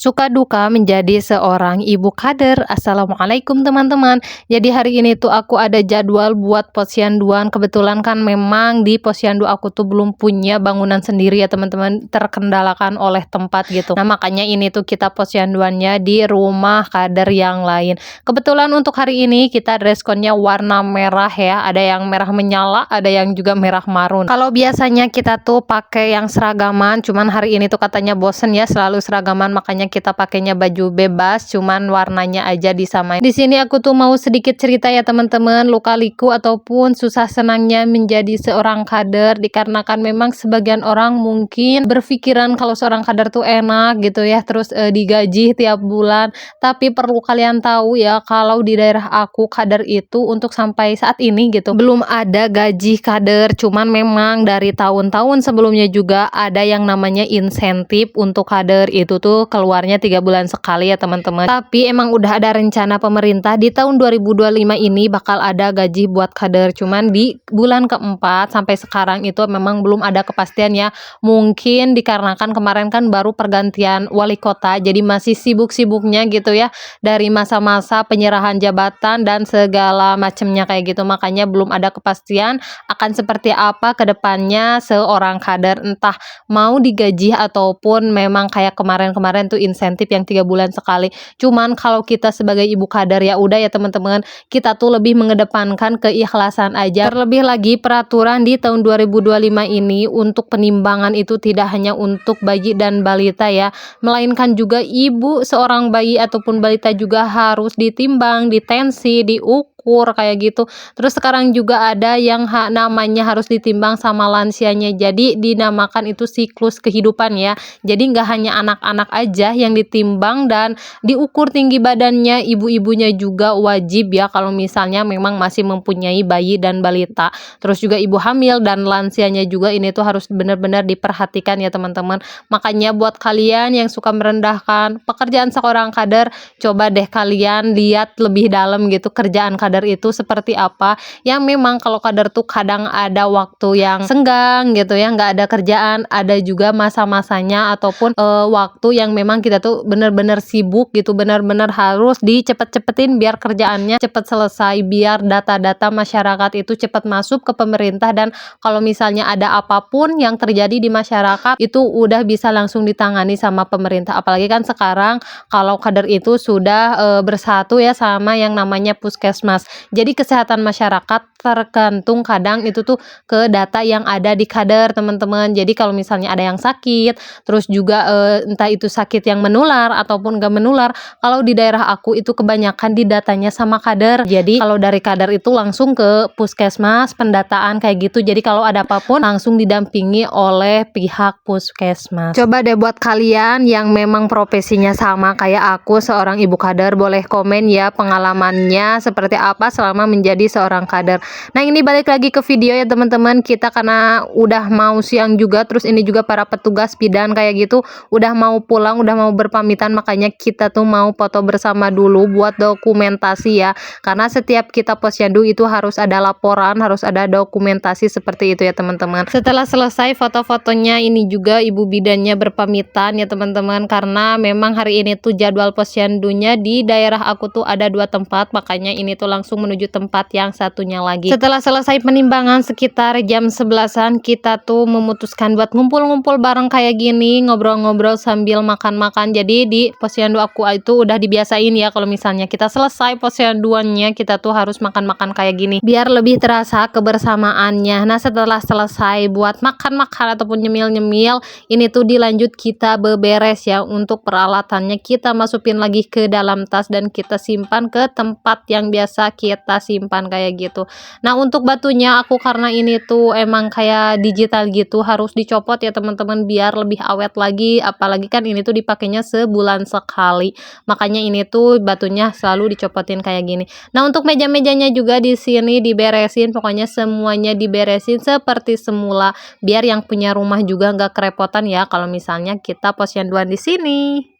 Suka duka menjadi seorang ibu kader. Assalamualaikum teman-teman. Jadi hari ini tuh aku ada jadwal buat posyanduan. Kebetulan kan memang di posyandu aku tuh belum punya bangunan sendiri ya teman-teman. Terkendalakan oleh tempat gitu. Nah makanya ini tuh kita posyanduannya di rumah kader yang lain. Kebetulan untuk hari ini kita dress code-nya warna merah ya. Ada yang merah menyala, ada yang juga merah marun. Kalau biasanya kita tuh pakai yang seragaman, cuman hari ini tuh katanya bosen ya selalu seragaman, makanya kita pakainya baju bebas, cuman warnanya aja disamain. Di sini aku tuh mau sedikit cerita ya teman-teman, luka-liku ataupun susah senangnya menjadi seorang kader, dikarenakan memang sebagian orang mungkin berpikiran kalau seorang kader tuh enak gitu ya, terus digaji tiap bulan. Tapi perlu kalian tahu ya, kalau di daerah aku kader itu untuk sampai saat ini gitu belum ada gaji kader, cuman memang dari tahun-tahun sebelumnya juga ada yang namanya insentif untuk kader, itu tuh keluarnya 3 bulan sekali ya teman-teman. Tapi emang udah ada rencana pemerintah di tahun 2025 ini bakal ada gaji buat kader, cuman di bulan keempat sampai sekarang itu memang belum ada kepastian ya. Mungkin dikarenakan kemarin kan baru pergantian wali kota, jadi masih sibuk-sibuknya gitu ya dari masa-masa penyerahan jabatan dan segala macamnya kayak gitu, makanya belum ada kepastian akan seperti apa ke depannya seorang kader, entah mau digaji ataupun memang kayak kemarin-kemarin tuh insentif yang 3 bulan sekali. Cuman kalau kita sebagai ibu kader ya udah ya teman-teman, kita tuh lebih mengedepankan keikhlasan aja. Terlebih lagi peraturan di tahun 2025 ini untuk penimbangan itu tidak hanya untuk bayi dan balita ya, melainkan juga ibu seorang bayi ataupun balita juga harus ditimbang, ditensi, diukur kayak gitu. Terus sekarang juga ada yang namanya harus ditimbang sama lansianya. Jadi dinamakan itu siklus kehidupan ya. Jadi nggak hanya anak-anak aja yang ditimbang dan diukur tinggi badannya, ibu-ibunya juga wajib ya kalau misalnya memang masih mempunyai bayi dan balita. Terus juga ibu hamil dan lansianya juga ini tuh harus benar-benar diperhatikan ya teman-teman. Makanya buat kalian yang suka merendahkan pekerjaan seorang kader, coba deh kalian lihat lebih dalam gitu kerjaan kader itu seperti apa. Yang memang kalau kader tuh kadang ada waktu yang senggang gitu ya, nggak ada kerjaan, ada juga masa-masanya ataupun waktu yang memang kita tuh bener-bener sibuk gitu, bener-bener harus dicepet-cepetin biar kerjaannya cepet selesai, biar data-data masyarakat itu cepat masuk ke pemerintah, dan kalau misalnya ada apapun yang terjadi di masyarakat itu udah bisa langsung ditangani sama pemerintah. Apalagi kan sekarang kalau kader itu sudah bersatu ya sama yang namanya puskesmas. Jadi kesehatan masyarakat tergantung kadang itu tuh ke data yang ada di kader teman-teman. Jadi kalau misalnya ada yang sakit, terus juga entah itu sakit yang menular ataupun gak menular, kalau di daerah aku itu kebanyakan di datanya sama kader. Jadi kalau dari kader itu langsung ke puskesmas pendataan kayak gitu. Jadi kalau ada apapun langsung didampingi oleh pihak puskesmas. Coba deh buat kalian yang memang profesinya sama kayak aku seorang ibu kader, boleh komen ya pengalamannya seperti apa selama menjadi seorang kader. Nah ini balik lagi ke video ya teman-teman, kita karena udah mau siang juga, terus ini juga para petugas bidan kayak gitu udah mau pulang, udah mau berpamitan, makanya kita tuh mau foto bersama dulu buat dokumentasi ya, karena setiap kita posyandu itu harus ada laporan, harus ada dokumentasi seperti itu ya teman-teman. Setelah selesai foto-fotonya, ini juga ibu bidannya berpamitan ya teman-teman, karena memang hari ini tuh jadwal posyandunya di daerah aku tuh ada 2 tempat, makanya ini tuh langsung menuju tempat yang satunya lagi. Setelah selesai penimbangan sekitar jam 11-an, kita tuh memutuskan buat ngumpul-ngumpul bareng kayak gini, ngobrol-ngobrol sambil makan-makan. Jadi di posyandu aku itu udah dibiasain ya kalau misalnya kita selesai posyanduannya, kita tuh harus makan-makan kayak gini biar lebih terasa kebersamaannya. Nah setelah selesai buat makan-makan ataupun nyemil-nyemil, ini tuh dilanjut kita beberes ya, untuk peralatannya kita masukin lagi ke dalam tas dan kita simpan ke tempat yang biasa kita simpan kayak gitu. Nah untuk batunya aku karena ini tuh emang kayak digital gitu harus dicopot ya teman-teman biar lebih awet lagi, apalagi kan ini tuh dipakainya sebulan sekali, makanya ini tuh batunya selalu dicopotin kayak gini. Nah untuk meja-mejanya juga di sini diberesin, pokoknya semuanya diberesin seperti semula biar yang punya rumah juga nggak kerepotan ya kalau misalnya kita posyanduan di sini.